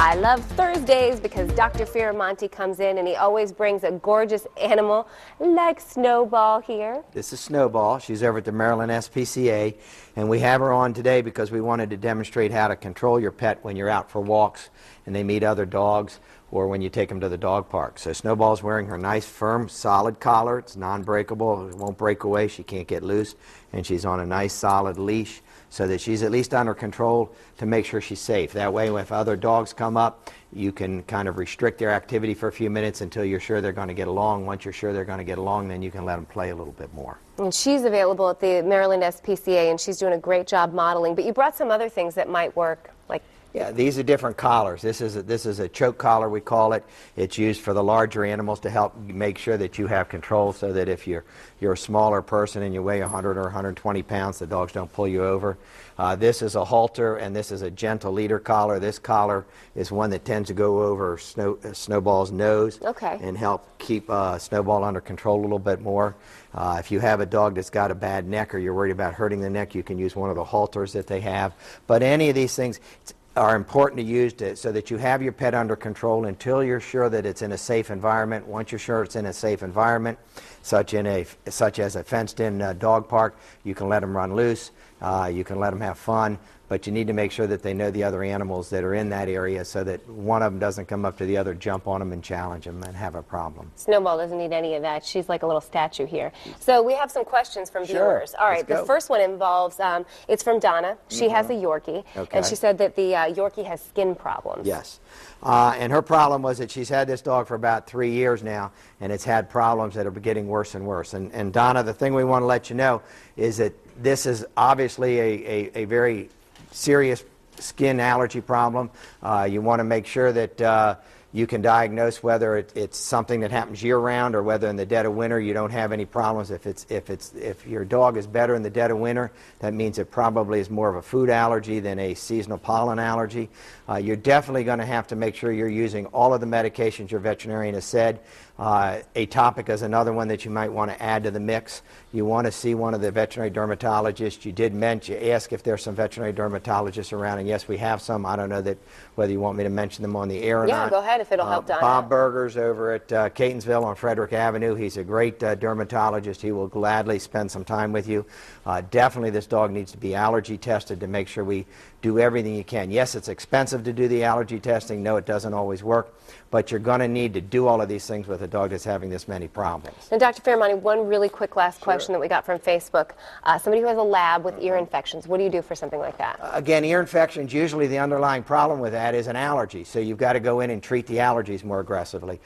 I love Thursdays because Dr. Firamonte comes in and he always brings a gorgeous animal like Snowball here. This is Snowball. She's over at the Maryland SPCA, and we have her on today because we wanted to demonstrate how to control your pet when you're out for walks and they meet other dogs, or when you take them to the dog park. So Snowball's wearing her nice, firm, solid collar. It's non-breakable. It won't break away. She can't get loose. And she's on a nice, solid leash so that she's at least under control to make sure she's safe. That way, if other dogs come up, you can kind of restrict their activity for a few minutes until you're sure they're going to get along. Once you're sure they're going to get along, then you can let them play a little bit more. And she's available at the Maryland SPCA, and she's doing a great job modeling. But you brought some other things that might work, like... Yeah, these are different collars. This is a choke collar, we call it. It's used for the larger animals to help make sure that you have control, so that if you're a smaller person and you weigh 100 or 120 pounds, the dogs don't pull you over. This is a halter, and this is a gentle leader collar. This collar is one that tends to go over Snowball's nose, and help keep Snowball under control a little bit more. If you have a dog that's got a bad neck, or you're worried about hurting the neck, you can use one of the halters that they have. But any of these things are important to use so that you have your pet under control until you're sure that it's in a safe environment. Once you're sure it's in a safe environment, such as a fenced-in dog park, you can let them run loose, you can let them have fun, but you need to make sure that they know the other animals that are in that area so that one of them doesn't come up to the other, jump on them, and challenge them and have a problem. Snowball doesn't need any of that. She's like a little statue here. So we have some questions from viewers. All right, the first one involves, it's from Donna. She has a Yorkie, and she said that the Yorkie has skin problems. Yes. And her problem was that she's had this dog for about 3 years now, and it's had problems that are getting worse and worse. And Donna, the thing we want to let you know is that this is obviously a very serious skin allergy problem. You want to make sure that you can diagnose whether it's something that happens year-round or whether in the dead of winter you don't have any problems. If your dog is better in the dead of winter, that means it probably is more of a food allergy than a seasonal pollen allergy. You're definitely going to have to make sure you're using all of the medications your veterinarian has said. Atopic is another one that you might want to add to the mix. You want to see one of the veterinary dermatologists. You did mention, ask if there's some veterinary dermatologists around, and yes, we have some. I don't know whether you want me to mention them on the air or not. Yeah, go ahead if it'll help Donna. Bob Berger's over at Catonsville on Frederick Avenue. He's a great dermatologist. He will gladly spend some time with you. Definitely this dog needs to be allergy tested to make sure we do everything you can. Yes, it's expensive to do the allergy testing. No, it doesn't always work. But you're going to need to do all of these things with a dog that's having this many problems. Now, Dr. Firamonte, one really quick last question that we got from Facebook. Somebody who has a lab with ear infections, what do you do for something like that? Again, ear infections, usually the underlying problem with that is an allergy. So you've got to go in and treat the allergies more aggressively.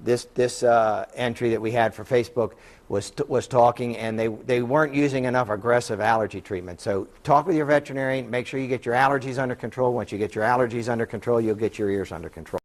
This entry that we had for Facebook was talking, and they weren't using enough aggressive allergy treatment. So talk with your veterinarian, make sure you get your allergies under control. Once you get your allergies under control, you'll get your ears under control.